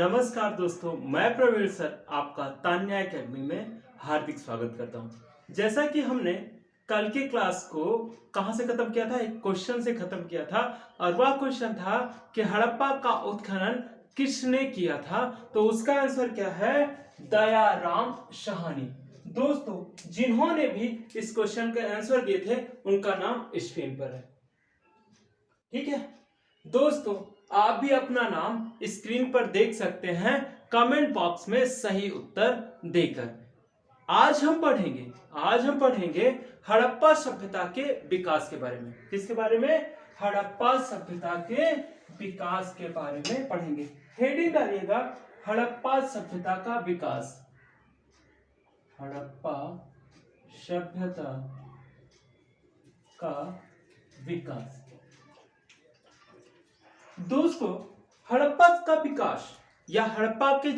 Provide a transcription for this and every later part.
नमस्कार दोस्तों, मैं प्रवीण सर आपका तान्या एकेडमी में हार्दिक स्वागत करता हूं। जैसा कि हमने कल की क्लास को कहां से खत्म किया था, एक क्वेश्चन से खत्म किया था और वह क्वेश्चन था कि हड़प्पा का उत्खनन किसने किया था। तो उसका आंसर क्या है? दयाराम साहनी। दोस्तों, जिन्होंने भी इस क्वेश्चन का आंसर दिए थे उनका नाम स्क्रीन पर है। ठीक है दोस्तों, आप भी अपना नाम स्क्रीन पर देख सकते हैं कमेंट बॉक्स में सही उत्तर देकर। आज हम पढ़ेंगे हड़प्पा सभ्यता के विकास के बारे में। किसके बारे में? हड़प्पा सभ्यता के विकास के बारे में पढ़ेंगे। हेडिंग डालिएगा हड़प्पा सभ्यता का विकास। हड़प्पा सभ्यता का विकास। दोस्तों, हड़प्पा का विकास या हड़प्पा के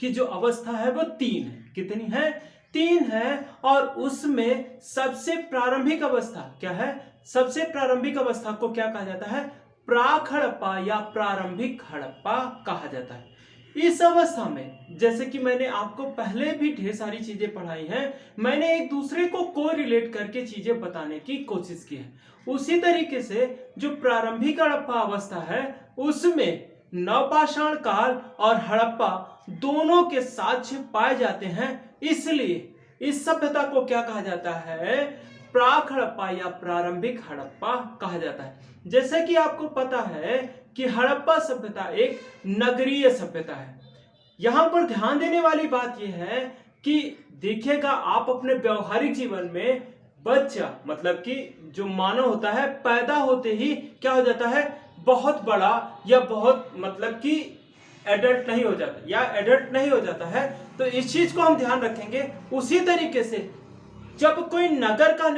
जो अवस्था है वो तीन है। कितनी है? तीन है। और उसमें सबसे प्रारंभिक अवस्था क्या है? सबसे प्रारंभिक अवस्था को क्या कहा जाता है? प्राक हड़प्पा या प्रारंभिक हड़प्पा कहा जाता है। इस अवस्था में जैसे कि मैंने आपको पहले भी ढेर सारी चीजें पढ़ाई हैं, मैंने एक दूसरे को कोरिलेट करके चीजें बताने की कोशिश की है। उसी तरीके से जो प्रारंभिक हड़प्पा अवस्था है उसमें नवपाषाण काल और हड़प्पा दोनों के साक्ष्य पाए जाते हैं। इसलिए इस सभ्यता को क्या कहा जाता है? प्राक हड़प्पा या प्रारंभिक हड़प्पा कहा जाता है। जैसे कि आपको पता है कि हड़प्पा सभ्यता एक नगरीय सभ्यता है। यहां पर ध्यान देने वाली बात यह है कि देखिएगा, आप अपने व्यवहारिक जीवन में बच्चा मतलब कि जो मानव होता है पैदा होते ही क्या हो जाता है? बहुत बड़ा या बहुत मतलब कि एडल्ट नहीं हो जाता या एडल्ट नहीं हो जाता है। तो इस चीज को हम ध्यान रखेंगे। उसी तरीके से जब कोई नगर का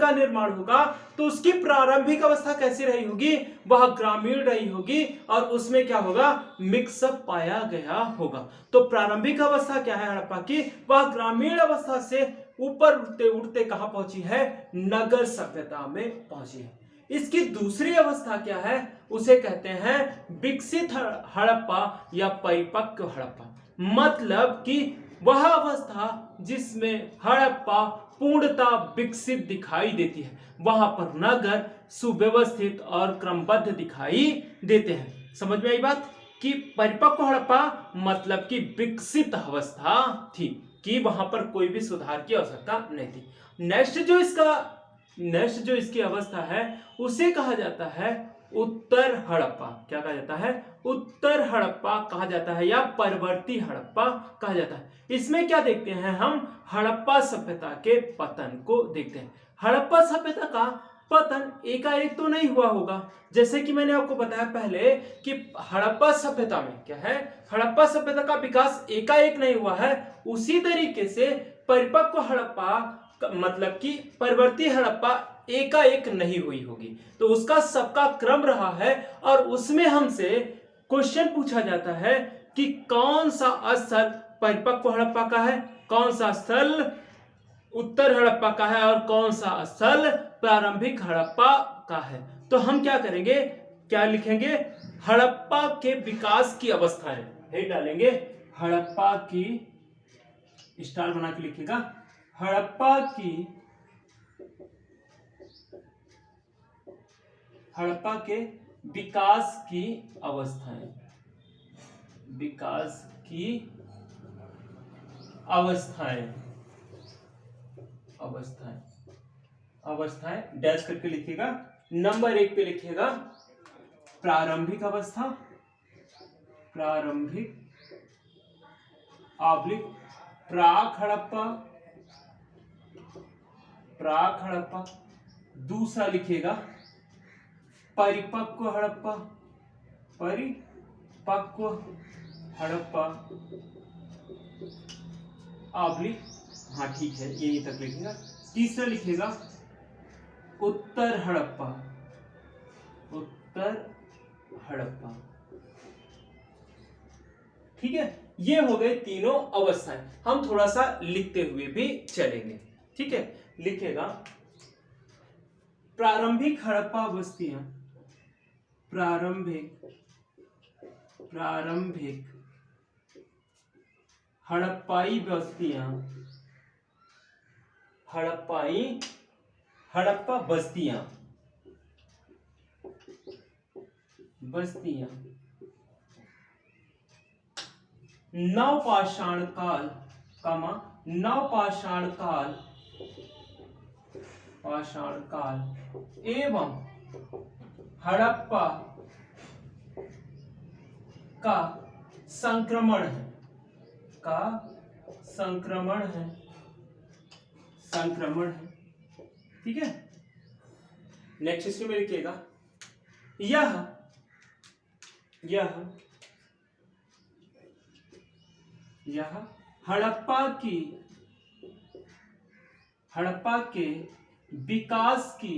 निर्माण होगा तो उसकी प्रारंभिक अवस्था कैसी रही होगी? वह ग्रामीण रही होगी और उसमें क्या होगा? मिक्सअप पाया गया होगा। तो प्रारंभिक अवस्था क्या है हड़प्पा की? वह ग्रामीण अवस्था से ऊपर उठते उठते कहां पहुंची है? नगर सभ्यता में पहुंची है। इसकी दूसरी अवस्था क्या है? उसे कहते हैं विकसित हड़प्पा या परिपक्व हड़प्पा। मतलब कि वह अवस्था जिसमें हड़प्पा पूर्णतः विकसित दिखाई देती है, वहां पर नगर सुव्यवस्थित और क्रमबद्ध दिखाई देते हैं। समझ में आई बात? कि परिपक्व हड़प्पा मतलब कि विकसित अवस्था थी, कि वहां पर कोई भी सुधार की आवश्यकता नहीं थी। नेक्स्ट जो इसकी अवस्था है उसे कहा जाता है उत्तर हड़प्पा। क्या कहा जाता है? उत्तर हड़प्पा कहा जाता है या परवर्ती हड़प्पा कहा जाता है। इसमें क्या देखते हैं हम? हड़प्पा सभ्यता के पतन को देखते हैं। हड़प्पा सभ्यता का पतन एकाएक तो नहीं हुआ होगा। जैसे कि मैंने आपको बताया पहले कि हड़प्पा सभ्यता में क्या है? हड़प्पा सभ्यता का विकास एकाएक नहीं हुआ है। उसी तरीके से परिपक्व हड़प्पा मतलब कि परवर्ती हड़प्पा एकाएक नहीं हुई होगी। तो उसका सबका क्रम रहा है और उसमें हमसे क्वेश्चन पूछा जाता है कि कौन सा स्थल परिपक्व हड़प्पा का है, कौन सा स्थल उत्तर हड़प्पा का है और कौन सा स्थल प्रारंभिक हड़प्पा का है। तो हम क्या करेंगे? क्या लिखेंगे? हड़प्पा के विकास की अवस्थाएं हे डालेंगे। हड़प्पा की स्टार बना के लिखिएगा। हड़प्पा के विकास की अवस्थाएं डैश करके लिखिएगा। नंबर 1 पे लिखिएगा प्रारंभिक अवस्था, प्राक हड़प्पा। दूसरा लिखिएगा परिपक्व हड़प्पा, हाँ ठीक है, यही तक लिखिएगा। तीसरा लिखिएगा उत्तर हड़प्पा। ठीक है, ये हो गए तीनों अवस्थाएं। हम थोड़ा सा लिखते हुए भी चलेंगे। ठीक है, लिखेगा प्रारंभिक हड़प्पा बस्तियां, प्रारंभिक प्रारंभिक हड़प्पाई बस्तियां, हड़प्पा बस्तियां नवपाषाण काल, पाषाण काल एवं हड़प्पा का संक्रमण है, ठीक है। नेक्स्ट इसमें लिखिएगा, यह हड़प्पा के विकास की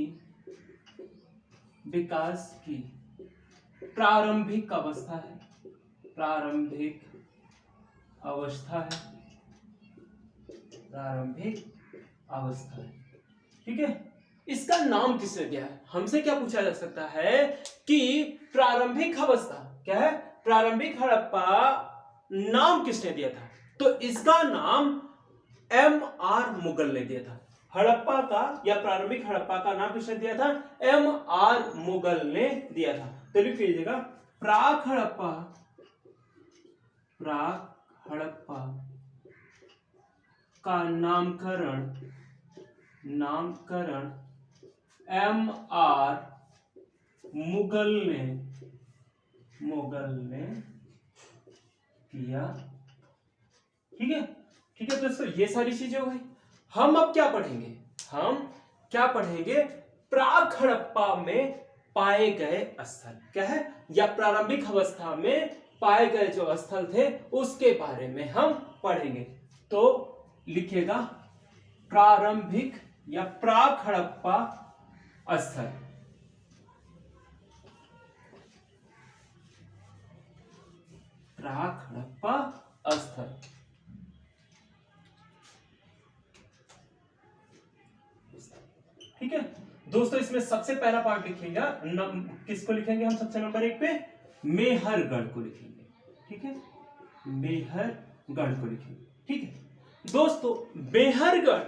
प्रारंभिक अवस्था है, ठीक है। इसका नाम किसने दिया है? हमसे क्या पूछा जा सकता है कि प्रारंभिक अवस्था क्या है, प्रारंभिक हड़प्पा नाम किसने दिया था? तो इसका नाम M.R. मुगल ने दिया था। हड़प्पा का या प्रारंभिक हड़प्पा का नाम किसने दिया था? M.R. मुगल ने दिया था। तो लिख लीजिएगा, प्राक हड़प्पा का नामकरण M.R. मुगल ने किया, ठीक है। दोस्तों, ये सारी चीजें हो गई। हम अब क्या पढ़ेंगे? प्राक हड़प्पा में पाए गए स्थल क्या है, या प्रारंभिक अवस्था में पाए गए जो स्थल थे उसके बारे में हम पढ़ेंगे। तो लिखिएगा, प्रारंभिक या प्राक हड़प्पा स्थल, प्राक हड़प्पा स्थल, ठीक है। दोस्तों, इसमें सबसे पहला पार्ट लिखेंगे, किसको लिखेंगे हम? सबसे नंबर 1 पे मेहरगढ़ को लिखेंगे, ठीक है। मेहरगढ़ को लिखेंगे, ठीक है। दोस्तों, मेहरगढ़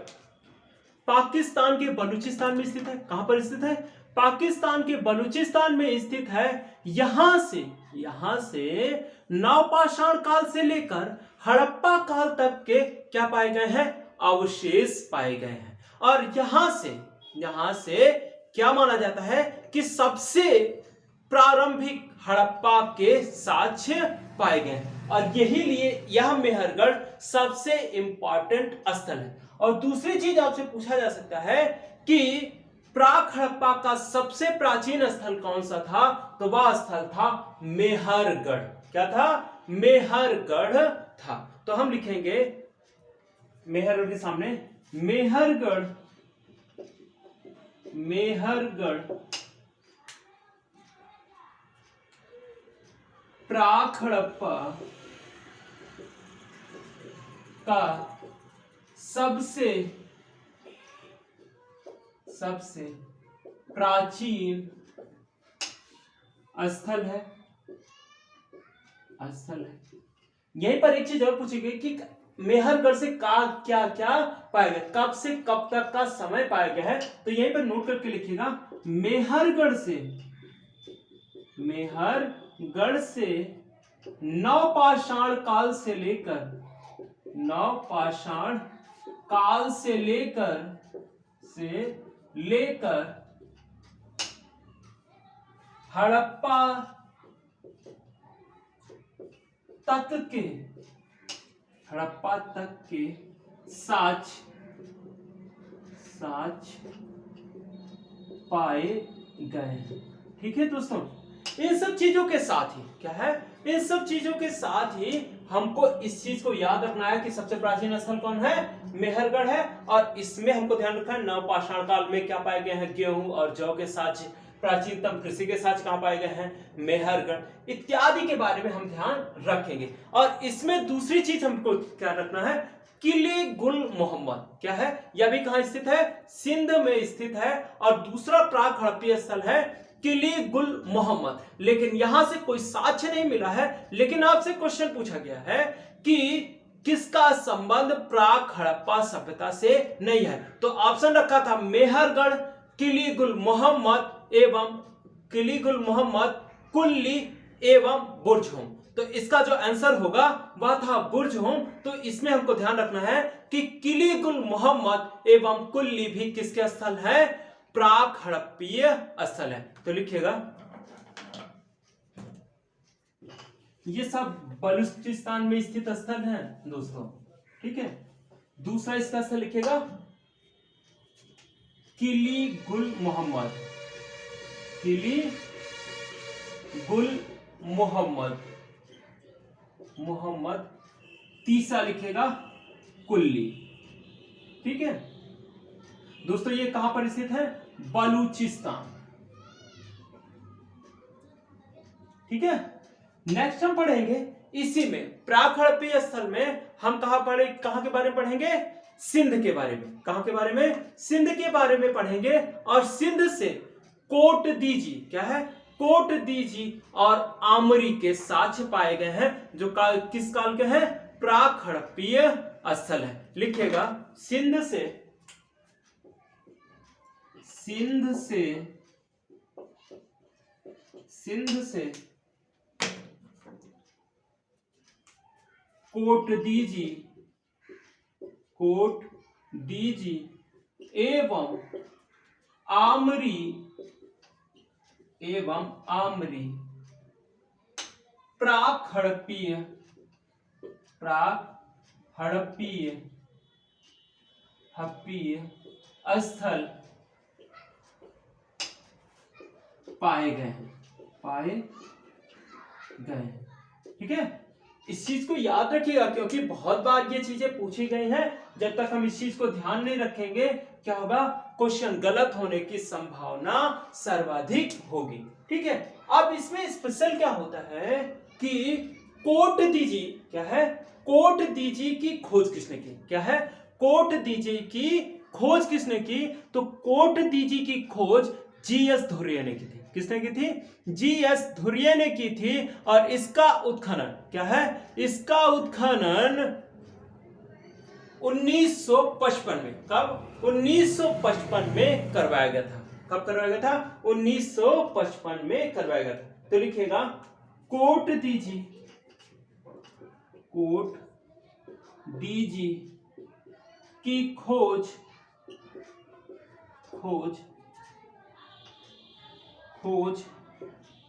पाकिस्तान के बलूचिस्तान में स्थित है। कहां पर स्थित है? पाकिस्तान के बलूचिस्तान में स्थित है। यहां से नवपाषाण काल से लेकर हड़प्पा काल तक के क्या पाए गए हैं? अवशेष पाए गए हैं। और यहां से क्या माना जाता है कि सबसे प्रारंभिक हड़प्पा के साक्ष्य पाए गए हैं, और यही लिए यह मेहरगढ़ सबसे इंपॉर्टेंट स्थल है। और दूसरी चीज आपसे पूछा जा सकता है कि प्राक हड़प्पा का सबसे प्राचीन स्थल कौन सा था? तो वह स्थल था मेहरगढ़। क्या था? मेहरगढ़ था। तो हम लिखेंगे मेहरगढ़ के सामने मेहरगढ़ प्राक हड़प्पा का सबसे प्राचीन स्थल है। यहीं पर एक चीज और पूछी गई कि मेहरगढ़ से क्या क्या पाया गया, कब से कब तक का समय पाया गया है। तो यहीं पर नोट करके लिखिएगा, मेहरगढ़ से नवपाषाण काल से लेकर हड़प्पा तक के साक्ष्य पाए गए हैं, ठीक है दोस्तों। इन सब चीजों के साथ ही क्या है, इन सब चीजों के साथ ही हमको इस चीज को याद रखना है कि सबसे प्राचीन स्थल कौन है? मेहरगढ़ है। और इसमें हमको ध्यान रखना है नवपाषाण काल में क्या पाए गए हैं? गेहूं और जौ के साक्ष्य, प्राचीनतम कृषि के साक्ष्य कहां पाए गए हैं? मेहरगढ़ इत्यादि के बारे में हम ध्यान रखेंगे। और इसमें दूसरी चीज हमको क्या रखना है? किले गुल मोहम्मद क्या है, यह भी कहां स्थित है? सिंध में स्थित है। और दूसरा प्राक हड़प्पीय स्थल है किली गुल मोहम्मद, लेकिन यहां से कोई साक्ष्य नहीं मिला है, लेकिन आपसे क्वेश्चन पूछा गया है कि किसका संबंध प्राक हड़प्पा सभ्यता से नहीं है। तो ऑप्शन रखा था मेहरगढ़, किली गुल मोहम्मद एवं किली गुल मोहम्मद, कुल्ली एवं बुर्जहोम। तो इसका जो आंसर होगा वह था बुर्जहोम। तो इसमें हमको ध्यान रखना है कि किली गुल मोहम्मद एवं कुल्ली भी किसके स्थल है, प्राक हड़प्पीय स्थल है। तो लिखिएगा ये सब बलूचिस्तान में स्थित स्थल हैं दोस्तों, ठीक है। दूसरा इसका स्थल लिखिएगा किली गुल मोहम्मद, किली गुल मोहम्मद, मोहम्मद। तीसरा लिखेगा कुल्ली, ठीक है दोस्तों। ये कहां पर स्थित है, बलूचिस्तान, ठीक है। नेक्स्ट हम पढ़ेंगे इसी में प्राक हड़प्पीय स्थल में हम कहां के बारे में पढ़ेंगे, सिंध के बारे में। कहां के बारे में, सिंध के बारे में पढ़ेंगे। और सिंध से कोट दीजी, क्या है, कोट दीजी और आमरी के साक्ष्य पाए गए हैं, जो किस काल के हैं, प्राक हड़प्पीय स्थल है। लिखिएगा सिंध से कोट दीजी एवं आमरी प्राक हड़प्पीय स्थल पाए गए, ठीक है। इस चीज को याद रखिएगा क्योंकि बहुत बार ये चीजें पूछी गई हैं। जब तक हम इस चीज को ध्यान नहीं रखेंगे क्या होगा, क्वेश्चन गलत होने की संभावना सर्वाधिक होगी, ठीक है। अब इसमें स्पेशल क्या होता है कि कोट दीजी, क्या है, कोट दीजी की खोज किसने की, क्या है, कोट दीजी की खोज किसने की, तो कोट दीजी की खोज जीएस धुर्वे ने की थी। किसने की थी, जीएस धुर्वे ने की थी। और इसका उत्खनन, क्या है, इसका उत्खनन 1955 में, कब, 1955 में करवाया गया था। कब करवाया गया था, 1955 में करवाया गया था। तो लिखिएगा कोट दीजी की खोज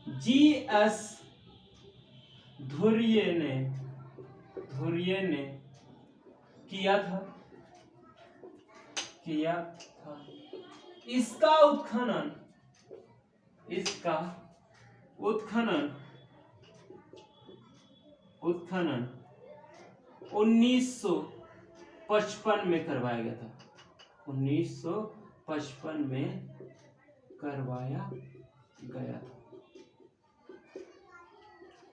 जीएस धुर्वे ने किया था। इसका उत्खनन 1955 में करवाया गया था। 1955 में करवाया गया था,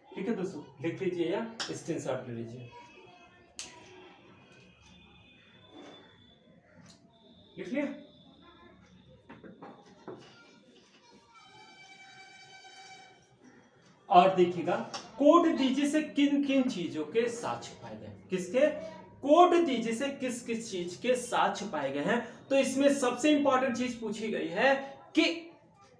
ठीक है दोस्तों। लिख लीजिए या स्क्रीनशॉट ले लीजिए, लिख लिया। और देखिएगा कोट दीजी से किन किन चीजों के साक्ष्य पाए गए, किसके, कोट दीजी से किस किस चीज के साक्ष्य पाए गए हैं। तो इसमें सबसे इंपॉर्टेंट चीज पूछी गई है कि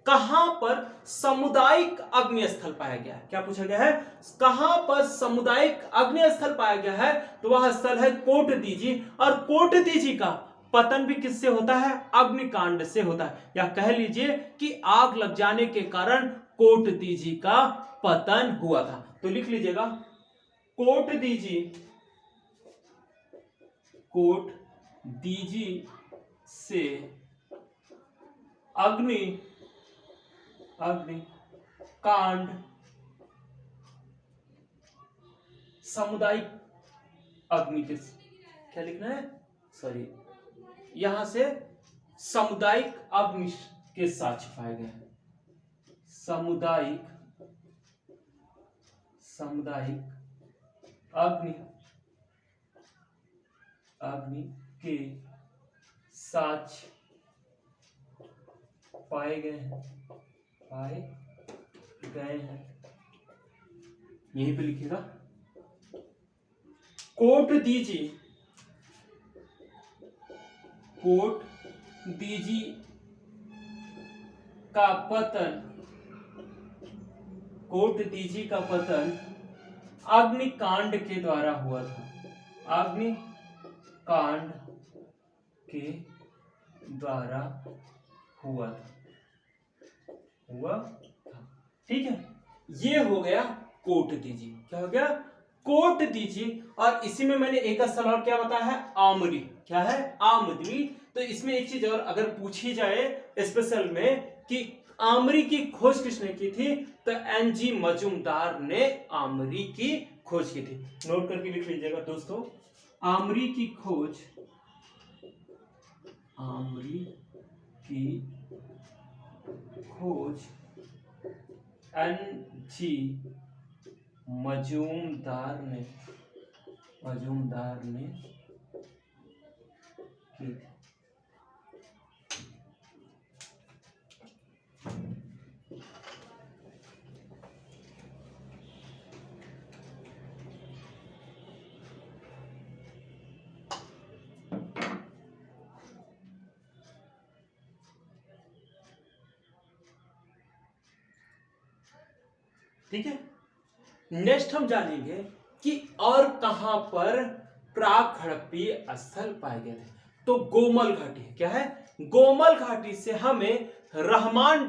कहां पर सामुदायिक अग्नि स्थल पाया गया है। क्या पूछा गया है, कहां पर सामुदायिक अग्नि स्थल पाया गया है, तो वह स्थल है कोट दीजी। और कोट दीजी का पतन भी किससे होता है, अग्निकांड से होता है, या कह लीजिए कि आग लग जाने के कारण कोट दीजी का पतन हुआ था। तो लिख लीजिएगा कोट दीजी से अग्नि कांड सामुदायिक अग्नि के, क्या लिखना है, सॉरी, यहां से सामुदायिक अग्नि के साक्ष्य पाए गए हैं। सामुदायिक अग्नि के साक्ष्य पाए गए हैं। पाए गए हैं, यहीं पे लिखिएगा। कोट दीजिए, कोट दीजी का पतन, कोट दीजी का पतन अग्निकांड के द्वारा हुआ था, अग्निकांड के द्वारा हुआ था, ठीक है। ये हो गया कोट दीजिए, क्या हो गया, कोट दीजिए। और इसी में मैंने एक स्थल और क्या बताया है, आमरी, क्या है, आमरी। तो इसमें एक चीज और अगर पूछी जाए स्पेशल में कि आमरी की खोज किसने की थी, तो एनजी मजूमदार ने आमरी की खोज की थी। नोट करके लिख लीजिएगा दोस्तों, आमरी की खोज, आमरी की खोज एनजी मजूमदार ने की। ठीक है। नेक्स्ट हम जानेंगे कि और कहां पर प्राक हड़प्पीय स्थल पाए गए थे। तो गोमल घाटी, क्या है, गोमल घाटी से हमें रहमान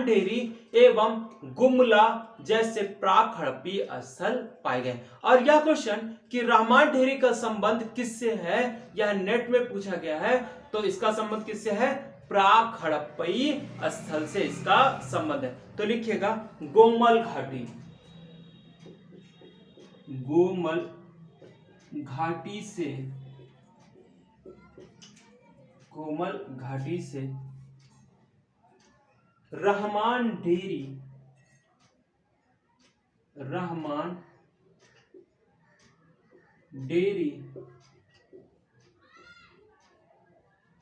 डेहरी एवं गुमला जैसे प्राक हड़प्पीय स्थल पाए गए। और यह क्वेश्चन कि रहमान डेहरी का संबंध किससे है, यह नेट में पूछा गया है। तो इसका संबंध किससे है, प्राक हड़प्पीय स्थल से इसका संबंध है। तो लिखिएगा गोमल घाटी, गोमल घाटी से रहमान डेरी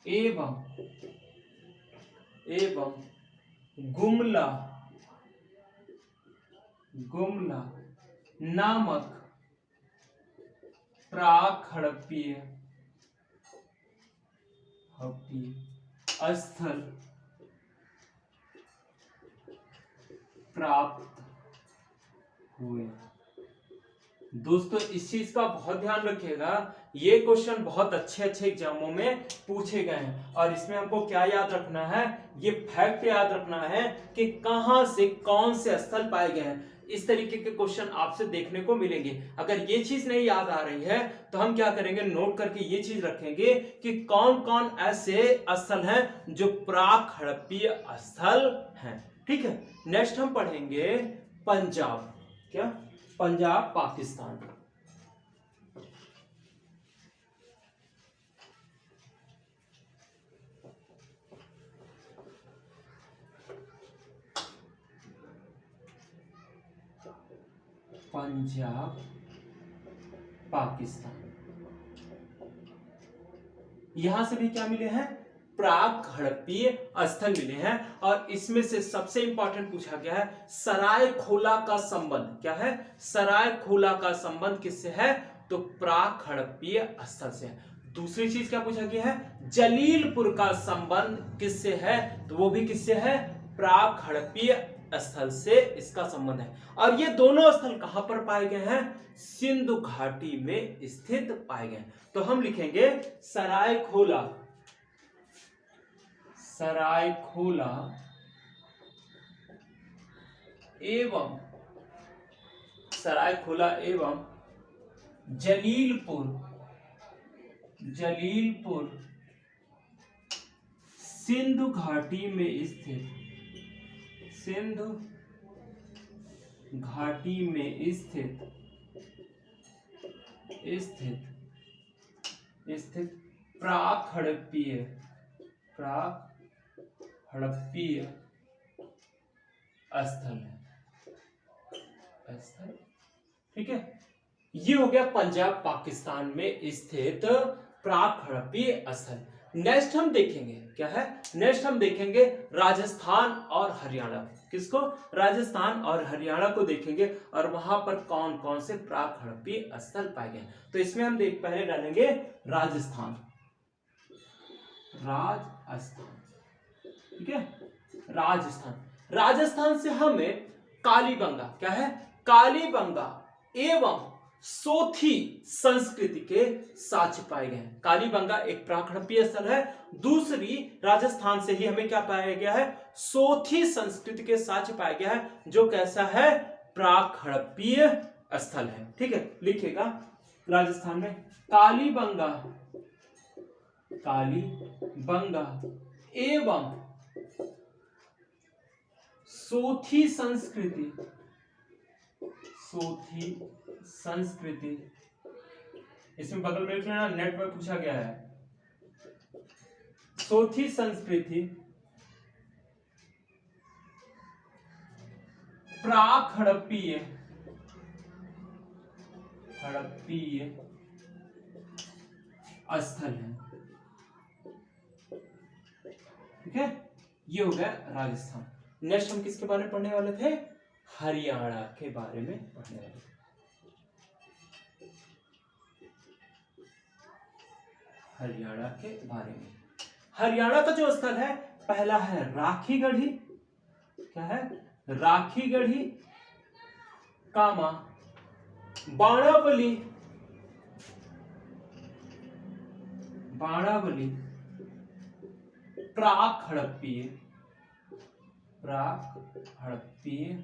एवं गुमला नामक प्राक हड़प्पीय स्थल प्राप्त हुए। दोस्तों इस चीज का बहुत ध्यान रखिएगा, ये क्वेश्चन बहुत अच्छे एग्जामों में पूछे गए हैं। और इसमें हमको क्या याद रखना है, ये फैक्ट याद रखना है कि कहां से कौन से स्थल पाए गए हैं। इस तरीके के क्वेश्चन आपसे देखने को मिलेंगे। अगर ये चीज नहीं याद आ रही है तो हम क्या करेंगे, नोट करके ये चीज रखेंगे कि कौन कौन ऐसे स्थल हैं जो प्राक हड़प्पीय स्थल हैं। ठीक है। नेक्स्ट हम पढ़ेंगे पंजाब, क्या, पंजाब पाकिस्तान। पंजाब पाकिस्तान, यहां से भी क्या मिले हैं, प्राक हड़प्पीय स्थल मिले हैं। और इसमें से सबसे इंपॉर्टेंट पूछा गया है सरायखोला का संबंध, क्या है, सरायखोला का संबंध किससे है, तो प्राक हड़प्पीय स्थल से है। दूसरी चीज क्या पूछा गया है, जलीलपुर का संबंध किससे है, तो वो भी किससे है, प्राक हड़प्पीय स्थल से इसका संबंध है। और ये दोनों स्थल कहां पर पाए गए हैं, सिंधु घाटी में स्थित पाए गए। तो हम लिखेंगे सरायखोला एवं जलीलपुर सिंधु घाटी में स्थित प्राक हड़प्पीय स्थल है। ठीक है। ये हो गया पंजाब पाकिस्तान में स्थित प्राक हड़प्पीय स्थल। नेक्स्ट हम देखेंगे क्या है, नेक्स्ट हम देखेंगे राजस्थान और हरियाणा। किसको? राजस्थान और हरियाणा को देखेंगे और वहां पर कौन कौन से प्राक हड़प्पीय स्थल पाए गए। तो इसमें हम पहले डालेंगे राजस्थान, राजस्थान, ठीक है। राजस्थान, राजस्थान से हमें कालीबंगा, क्या है, कालीबंगा एवं सोथी संस्कृति के साक्ष्य पाए गए हैं। कालीबंगा एक प्राक हड़प्पीय स्थल है। दूसरी, राजस्थान से ही हमें क्या पाया गया है, सोथी संस्कृति के साक्ष्य पाया गया है, जो कैसा है, प्राक हड़प्पीय स्थल है। ठीक है, लिखिएगा राजस्थान में कालीबंगा, कालीबंगा एवं सोथी संस्कृति, सोथी संस्कृति, इसमें बगल में लिख लेना, नेट में पूछा गया है। सोथी संस्कृति प्राक हड़प्पीय, हड़प्पीय स्थल है। ठीक है, ये हो गया राजस्थान। नेक्स्ट हम किसके बारे में पढ़ने वाले थे, हरियाणा के बारे में पढ़ने वाले थे। हरियाणा के बारे में, हरियाणा का जो स्थल है, पहला है राखीगढ़ी, क्या है, राखीगढ़ी, कामा बाणावली, बाणावली प्राक हड़प्पीय, प्राक हड़प्पीय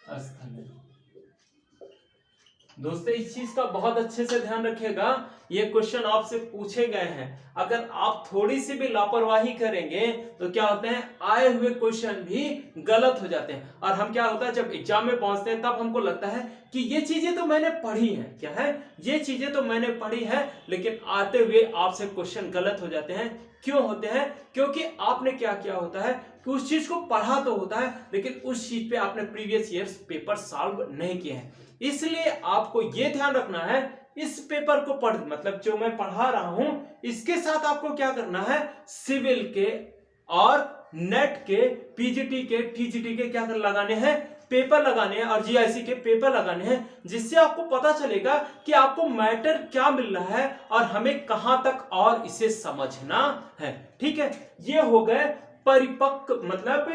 स्थल है। दोस्तों इस चीज का बहुत अच्छे से ध्यान रखिएगा, ये क्वेश्चन आपसे पूछे गए हैं। अगर आप थोड़ी सी भी लापरवाही करेंगे तो क्या होते हैं, आए हुए क्वेश्चन भी गलत हो जाते हैं। और हम क्या होता है, जब एग्जाम में पहुंचते हैं तब हमको लगता है कि ये चीजें तो मैंने पढ़ी हैं, क्या है, ये चीजें तो मैंने पढ़ी है, लेकिन आते हुए आपसे क्वेश्चन गलत हो जाते हैं। क्यों होते हैं? क्योंकि आपने क्या किया होता है कि उस चीज को पढ़ा तो होता है, लेकिन उस चीज पे आपने प्रीवियस ईयर्स पेपर सॉल्व नहीं किए हैं। इसलिए आपको यह ध्यान रखना है, इस पेपर को पढ़, मतलब जो मैं पढ़ा रहा हूं इसके साथ आपको क्या करना है, सिविल के और नेट के, पीजीटी के, टीजीटी के क्या कर लगाने हैं, पेपर लगाने हैं, और जीआईसी के पेपर लगाने हैं, जिससे आपको पता चलेगा कि आपको मैटर क्या मिल रहा है और हमें कहां तक और इसे समझना है। ठीक है, ये हो गए परिपक्व, मतलब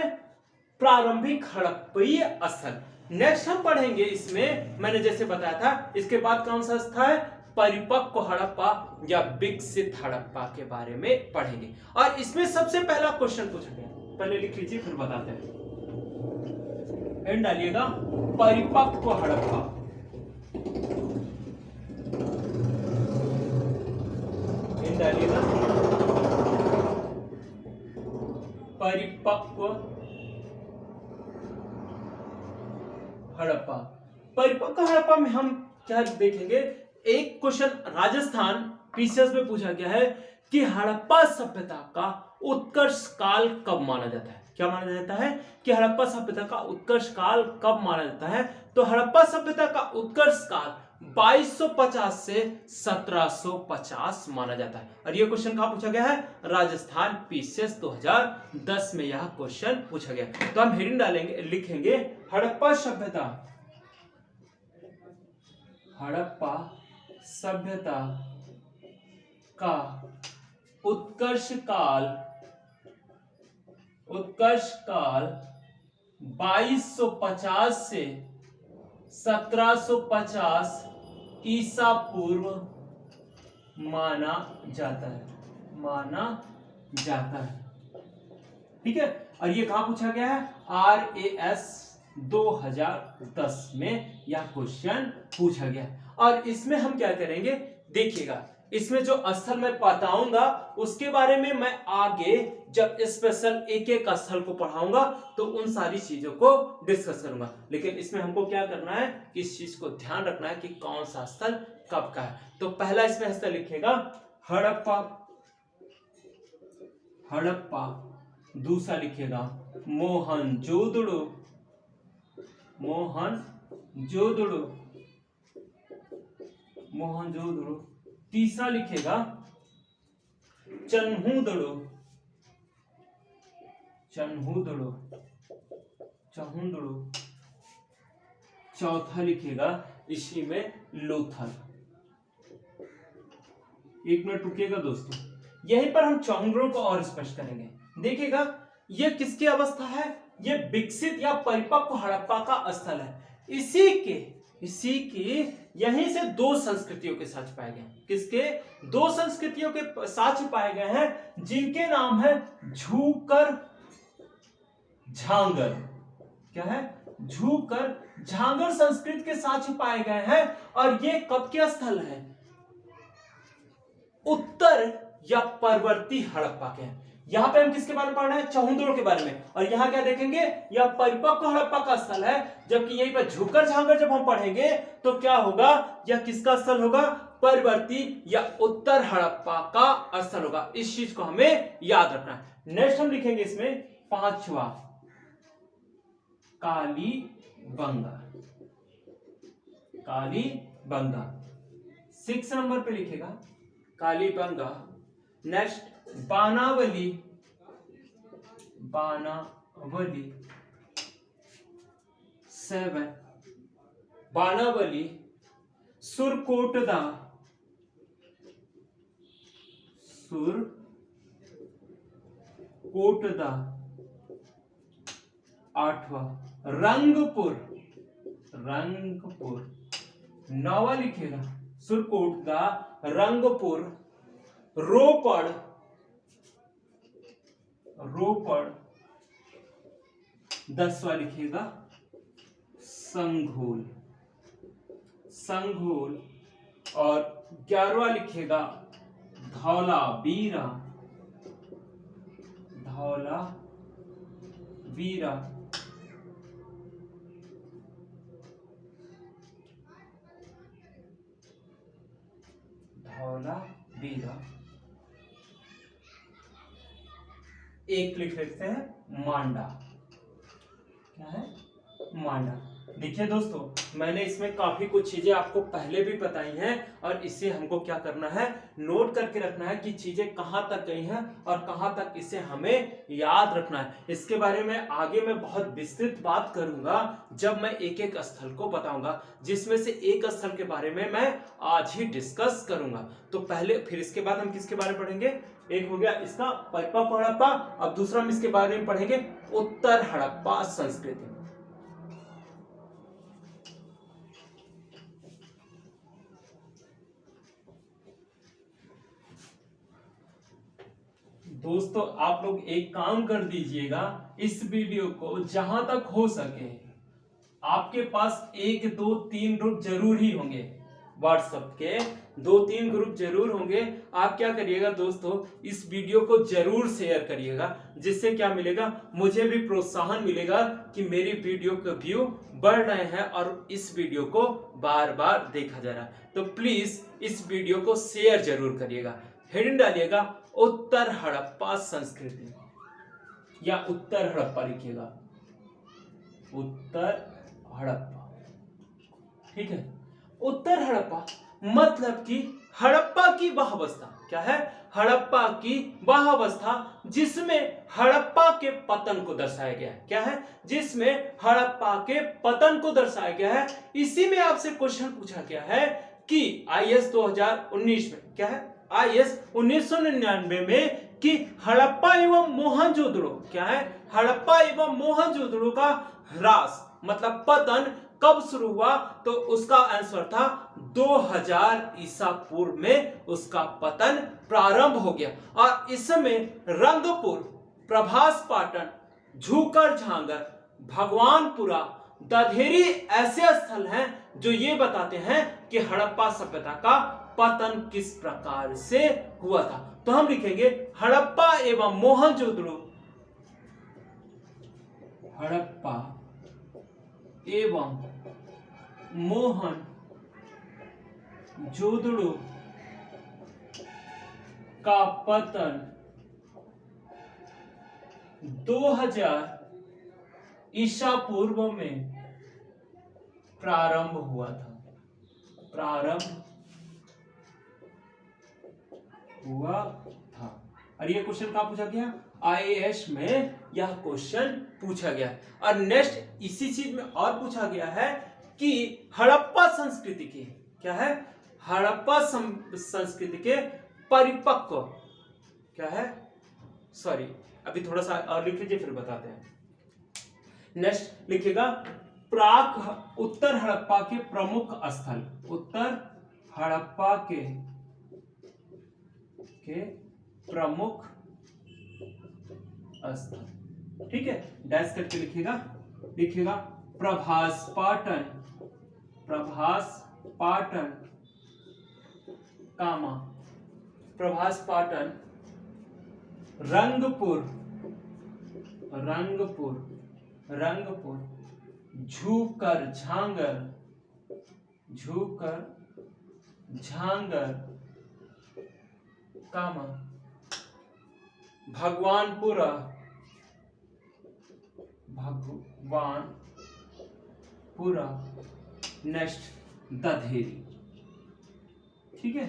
प्रारंभिक हड़प्पीय स्थल। नेक्स्ट हम पढ़ेंगे, इसमें मैंने जैसे बताया था, इसके बाद कौन सा स्थल है, परिपक्व हड़प्पा या विकसित हड़प्पा के बारे में पढ़ेंगे। और इसमें सबसे पहला क्वेश्चन पूछा गया, पहले लिख लीजिए फिर बताते हैं, एंड डालिएगा परिपक्व हड़प्पा, एंड डालिएगा परिपक्व हड़प्पा। परिपक्व हड़प्पा में हम क्या देखेंगे, एक क्वेश्चन राजस्थान पीसीएस में पूछा गया है कि हड़प्पा सभ्यता का उत्कर्ष काल कब माना जाता है। क्या माना जाता है कि हड़प्पा सभ्यता का उत्कर्ष काल कब माना जाता है? तो हड़प्पा सभ्यता का उत्कर्ष काल 2250 से 1750 माना जाता है। और यह क्वेश्चन कहां पूछा गया है, राजस्थान पीसीएस 2010 में यह क्वेश्चन पूछा गया। तो हम हेडिंग डालेंगे, लिखेंगे हड़प्पा सभ्यता, हड़प्पा सभ्यता का उत्कर्ष काल 2250 से 1750 ईसा पूर्व माना जाता है, माना जाता है। ठीक है, और ये कहां पूछा गया है, RAS 2010 में यह क्वेश्चन पूछा गया। और इसमें हम क्या करेंगे, देखिएगा, इसमें जो स्थल मैं बताऊंगा उसके बारे में मैं आगे जब स्पेशल एक एक स्थल को पढ़ाऊंगा तो उन सारी चीजों को डिस्कस करूंगा। लेकिन इसमें हमको क्या करना है, इस चीज को ध्यान रखना है कि कौन सा स्थल कब का है। तो पहला इसमें स्थल लिखेगा हड़प्पा, हड़प्पा। दूसरा लिखेगा मोहनजोदड़ो, मोहनजोदड़ो, मोहनजोदड़ो। तीसरा लिखेगा चन्हुदड़ो, चन्हुदड़ो, चहुंदड़ो। चौथा लिखेगा इसी में लोथल। एक मिनट रुकिएगा दोस्तों, यहीं पर हम चौहुंदड़ों को और स्पष्ट करेंगे। देखिएगा ये किसकी अवस्था है, ये विकसित या परिपक्व हड़प्पा का स्थल है। इसी के यहीं से दो संस्कृतियों के साक्ष्य पाए गए। किसके? दो संस्कृतियों के साक्ष्य पाए गए हैं जिनके नाम है झूकर झांगर। क्या है? झूकर झांगर संस्कृत के साक्ष्य पाए गए हैं। और ये कब के स्थल है? उत्तर या परवर्ती हड़प्पा के हैं। यहां पे हम किसके बारे में पढ़ रहे हैं? चहुंदड़ों के बारे में। और यहां क्या देखेंगे? यह परिपक्व हड़प्पा का स्थल है, जबकि यहीं पर झूकर झांगर जब हम पढ़ेंगे तो क्या होगा? यह किसका स्थल होगा? परवर्ती या उत्तर हड़प्पा का स्थल होगा। इस चीज को हमें याद रखना है। नेक्स्ट हम लिखेंगे इसमें पांचवा कालीबंगा। कालीबंगा 6 नंबर पे लिखेगा कालीबंगा। नेक्स्ट बानावली, बानावली 7 बानावली। सुरकोटदा, सुरकोटदा 8वां। रंगपुर, रंगपुर 9वां लिखेगा सुरकोटदा, रंगपुर। रोपड़, रोपड़ 10वां लिखेगा संघोल, संघोल। और 11वां लिखेगा धौलावीरा, धौलावीरा। धौलावीरा। एक लिख लेते हैं मांडा। क्या है? मांडा। देखिए दोस्तों, मैंने इसमें काफी कुछ चीजें आपको पहले भी बताई हैं और इससे हमको क्या करना है? नोट करके रखना है कि चीजें कहां तक गई हैं और कहां तक इसे हमें याद रखना है। इसके बारे में आगे मैं बहुत विस्तृत बात करूंगा जब मैं एक एक स्थल को बताऊंगा, जिसमें से एक स्थल के बारे में मैं आज ही डिस्कस करूंगा। तो पहले फिर इसके बाद हम किसके बारे में पढ़ेंगे? एक हो गया इसका परिपक्व हड़प्पा, अब दूसरा हम इसके बारे में पढ़ेंगे उत्तर हड़प्पा संस्कृति। दोस्तों आप लोग एक काम कर दीजिएगा, इस वीडियो को जहां तक हो सके आपके पास 1 2 3 ग्रुप जरूर ही होंगे, व्हाट्सएप के 2-3 ग्रुप जरूर होंगे। आप क्या करिएगा दोस्तों, इस वीडियो को जरूर शेयर करिएगा, जिससे क्या मिलेगा? मुझे भी प्रोत्साहन मिलेगा कि मेरी वीडियो के व्यू बढ़ रहे हैं और इस वीडियो को बार बार देखा जा रहा है। तो प्लीज इस वीडियो को शेयर जरूर करिएगा। हेडिंग डालिएगा उत्तर हड़प्पा संस्कृति या उत्तर हड़प्पा लिखिएगा, उत्तर हड़प्पा। ठीक है? उत्तर हड़प्पा मतलब कि हड़प्पा की वह अवस्था। क्या है? हड़प्पा की वह अवस्था जिसमें हड़प्पा के पतन को दर्शाया गया है। क्या है? जिसमें हड़प्पा के पतन को दर्शाया गया है। इसी में आपसे क्वेश्चन पूछा गया है कि आईएएस 2019 में, क्या है? आईएएस 1999 में कि हड़प्पा एवं मोहनजोदड़ो, क्या है? हड़प्पा एवं मोहनजोदड़ो का ह्रास मतलब पतन कब शुरू हुआ? तो उसका आंसर था 2000 ईसा पूर्व में उसका पतन प्रारंभ हो गया। और इस समय रंगपुर, प्रभास पाटन, झूकर झांगर, भगवानपुरा, दधेरी ऐसे स्थल हैं जो ये बताते हैं कि हड़प्पा सभ्यता का पतन किस प्रकार से हुआ था। तो हम लिखेंगे हड़प्पा एवं मोहनजोदड़ो, हड़प्पा एवं मोहनजोदड़ो का पतन 2000 ईसा पूर्व में प्रारंभ हुआ था, प्रारंभ हुआ था। और ये क्वेश्चन कहाँ पूछा गया, आईएएस में यह क्वेश्चन पूछा गया। और नेक्स्ट इसी चीज में और पूछा गया है कि हड़प्पा संस्कृति की क्या है, हड़प्पा संस्कृति के परिपक्व क्या है, सॉरी अभी थोड़ा सा और लिख लीजिए फिर बताते हैं। नेक्स्ट लिखिएगा प्राक उत्तर हड़प्पा के प्रमुख स्थल, उत्तर हड़प्पा के प्रमुख स्थल, ठीक है, डैश करके लिखिएगा, लिखिएगा प्रभास पाटन, प्रभास पाटन कामा, प्रभास पाटन, रंगपुर, रंगपुर, रंगपुर, झूकर झांगर, झूकर झांगर कामा, भगवानपुरा, भगवानपुरा, नेक्स्ट दधेरी। ठीक है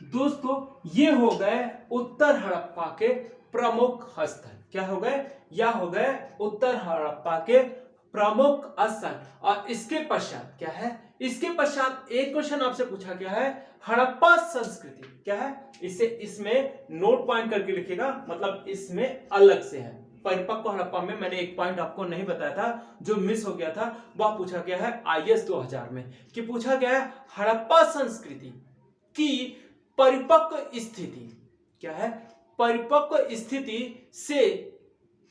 दोस्तों, ये हो गए उत्तर हड़प्पा के प्रमुख स्थल। क्या हो गए, या हो गए उत्तर हड़प्पा के प्रमुख स्थल। और इसके पश्चात क्या है, इसके पश्चात एक क्वेश्चन आपसे पूछा गया है, हड़प्पा संस्कृति क्या है, इसे इसमें नोट पॉइंट करके लिखिएगा, मतलब इसमें अलग से है। परिपक्व हड़प्पा में मैंने एक पॉइंट आपको नहीं बताया था, जो मिस हो गया था, वह पूछा गया है आईएएस 2000 में, कि पूछा गया है हड़प्पा संस्कृति की परिपक्व स्थिति क्या है, परिपक्व स्थिति से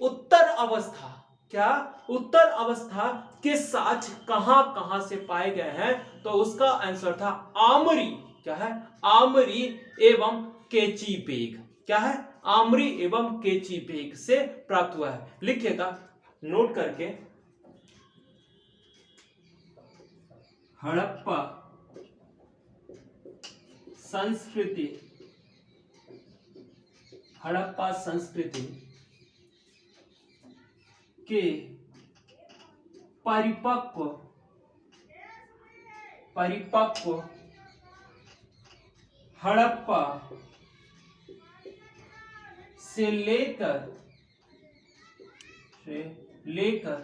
उत्तर अवस्था, क्या उत्तर अवस्था के साक्ष कहां कहां से पाए गए हैं, तो उसका आंसर था आमरी, क्या है, आमरी एवं केची बेग, क्या है, आमरी एवं केची बेग से प्राप्त हुआ है। लिखिएगा नोट करके, हड़प्पा संस्कृति, हड़प्पा संस्कृति के परिपक्व हड़प्पा से लेकर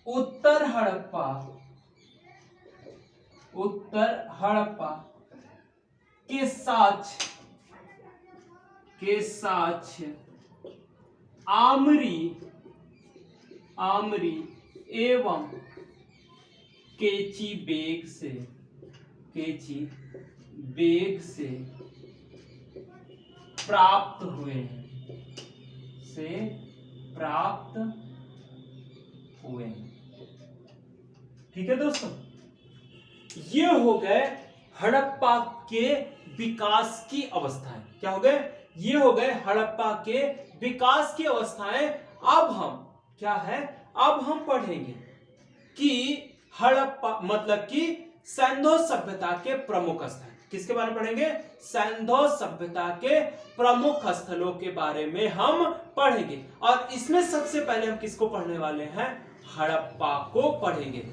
उत्तर हड़प्पा के साक्ष्य आमरी एवं केची बेग से प्राप्त हुए हैं, ठीक है दोस्तों। ये हो गए हड़प्पा के विकास की अवस्थाएं। क्या हो गए, ये हो गए हड़प्पा के विकास की अवस्थाएं। अब हम क्या है, अब हम पढ़ेंगे कि हड़प्पा मतलब कि सैंधो सभ्यता के प्रमुख स्थल। किसके बारे में पढ़ेंगे, सैंधो सभ्यता के प्रमुख स्थलों के बारे में हम पढ़ेंगे। और इसमें सबसे पहले हम किसको पढ़ने वाले हैं, हड़प्पा को पढ़ेंगे।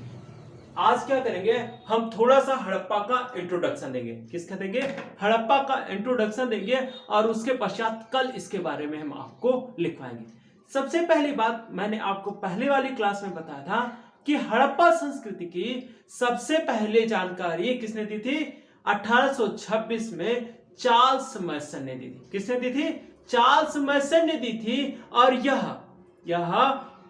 आज क्या करेंगे, हम थोड़ा सा हड़प्पा का इंट्रोडक्शन देंगे। किसका देंगे, हड़प्पा का इंट्रोडक्शन देंगे, और उसके पश्चात कल इसके बारे में हम आपको लिखवाएंगे। सबसे पहली बात मैंने आपको पहले वाली क्लास में बताया था कि हड़प्पा संस्कृति की सबसे पहले जानकारी किसने दी थी, 1826 में चार्ल्स मैसन ने दी थी। किसने दी थी, चार्ल्स मैसन ने दी थी। और यह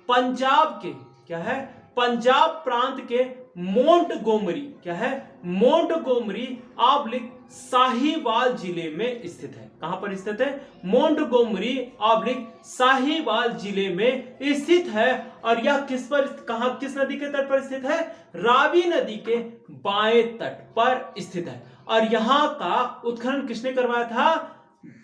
पंजाब के क्या है, पंजाब प्रांत के मोंटगोमरी क्या है, मोंटगोमरी ऑब्लिक साहिवाल जिले में स्थित है। कहां पर स्थित है, मोंटगोमरी ऑब्लिक साहिवाल जिले में स्थित है। और यह किस पर, कहां, किस नदी के तट पर स्थित है, रावी नदी के बाएं तट पर स्थित है। और यहां का उत्खनन किसने करवाया था,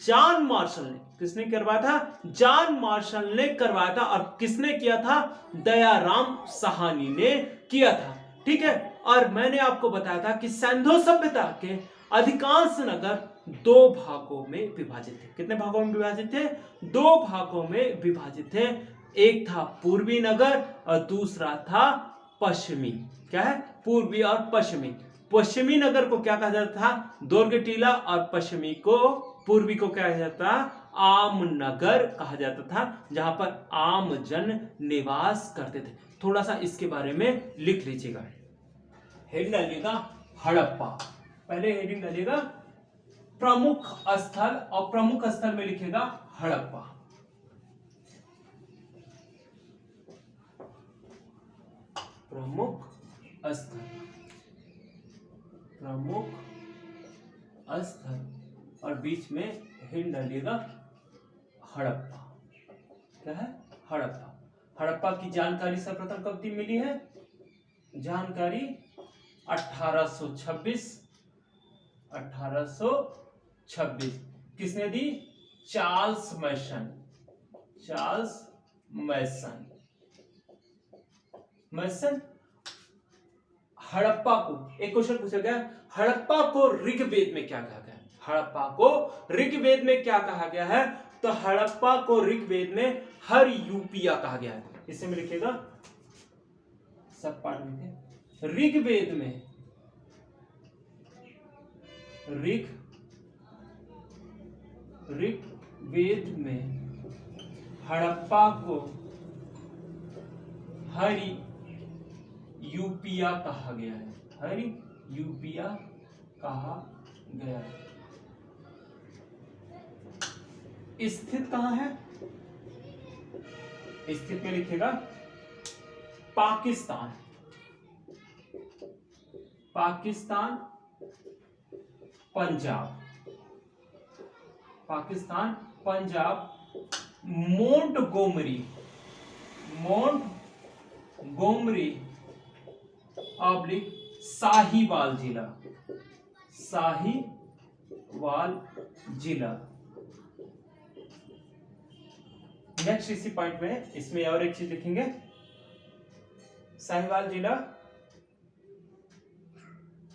जॉन मार्शल ने। किसने करवाया था, जॉन मार्शल ने करवाया था। और किसने किया था, दयाराम साहनी ने किया था। ठीक है, और मैंने आपको बताया था कि सैंधो सभ्यता के अधिकांश नगर दो भागों में विभाजित थे। कितने भागों में विभाजित थे, दो भागों में विभाजित थे। एक था पूर्वी नगर और दूसरा था पश्चिमी, क्या है, पूर्वी और पश्चिमी। पश्चिमी नगर को क्या कहा जाता था? दुर्ग टीला। और पश्चिमी को, पूर्वी को क्या कहा जाता था? आम नगर कहा जाता था, जहां पर आम जन निवास करते थे। थोड़ा सा इसके बारे में लिख लीजिएगा। हेड डालिएगा हड़प्पा, पहले हेडिंग डालिएगा प्रमुख स्थल, और प्रमुख स्थल में लिखिएगा हड़प्पा। प्रमुख स्थल, प्रमुख स्थल, और बीच में हिंड डालिएगा हड़प्पा। क्या है? हड़प्पा। हड़प्पा की जानकारी सर्वप्रथम कब मिली है? जानकारी 1826। 1826 किसने दी? चार्ल्स मैसन। चार्ल्स मैसन। मैसन हड़प्पा को, एक क्वेश्चन पूछा गया, हड़प्पा को ऋग्वेद में क्या कहा गया है? हड़प्पा को ऋग्वेद में क्या कहा गया है? तो हड़प्पा को ऋग्वेद में हर यूपिया कहा गया है। इसे में लिखिएगा, सब पाठ में ऋग्वेद में, ऋग्वेद में हड़प्पा को हरि यूपिया कहा गया है। हरि यूपिया कहा गया है। स्थित कहां है? स्थित में लिखिएगा Pakistan. Pakistan, Punjab. Pakistan, Punjab. Montgomery, Montgomery oblique Sahiwal जिला। साहिवाल जिला। नेक्स्ट इसी पॉइंट में इसमें और एक चीज लिखेंगे, साहिवाल जिला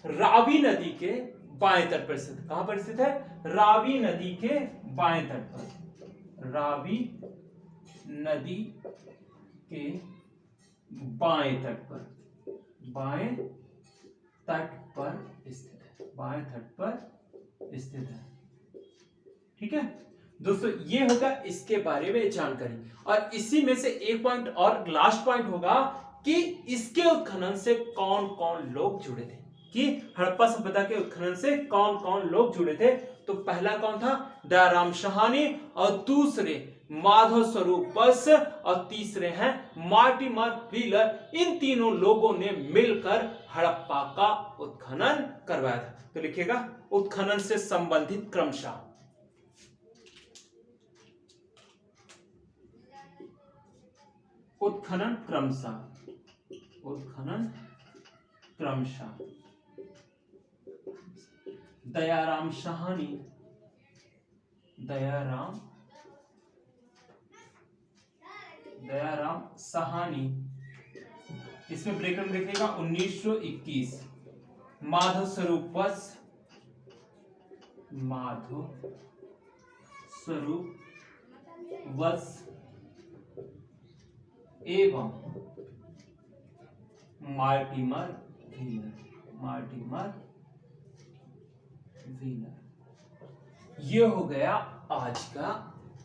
रावी नदी के बाएं तट पर स्थित। कहां पर स्थित है? रावी नदी के बाएं तट पर। रावी नदी के बाएं तट पर, बाएं तट पर स्थित है। बाएं तट पर स्थित है। ठीक है दोस्तों, ये होगा इसके बारे में जानकारी। और इसी में से एक पॉइंट और लास्ट पॉइंट होगा कि इसके उत्खनन से कौन कौन लोग जुड़े थे, कि हड़प्पा सभ्यता के उत्खनन से कौन कौन लोग जुड़े थे। तो पहला कौन था? दयाराम साहनी, और दूसरे माधव स्वरूप बस, और तीसरे हैं मार्टिमर व्हीलर। इन तीनों लोगों ने मिलकर हड़प्पा का उत्खनन करवाया था। तो लिखिएगा उत्खनन से संबंधित क्रमशः, उत्खनन क्रमशः, उत्खनन क्रमशः दयाराम साहनी, दयाराम साहनी, इसमें ब्रेकेट में लिखिएगा 1921। माधव स्वरूप बस, माधव स्वरूप बस एवं मार्टिमर व्हीलर, मार्टिमर व्हीलर। ये हो गया आज का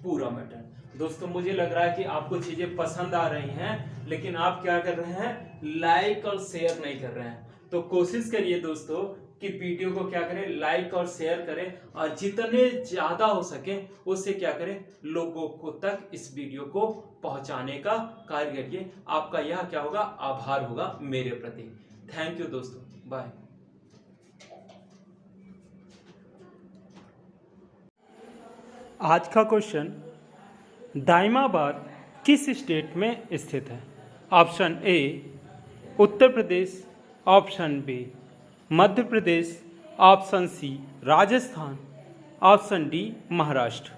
पूरा मैटर। दोस्तों मुझे लग रहा है कि आपको चीजें पसंद आ रही हैं, लेकिन आप क्या कर रहे हैं? लाइक और शेयर नहीं कर रहे हैं। तो कोशिश करिए दोस्तों कि वीडियो को क्या करें? लाइक और शेयर करें, और जितने ज्यादा हो सके उससे क्या करें? लोगों को तक इस वीडियो को पहुंचाने का कार्य करिए। आपका यह क्या होगा? आभार होगा मेरे प्रति। थैंक यू दोस्तों, बाय। आज का क्वेश्चन, दाइमाबाद किस स्टेट में स्थित है? Option A Uttar Pradesh, option B Madhya Pradesh, option C Rajasthan, option D Maharashtra.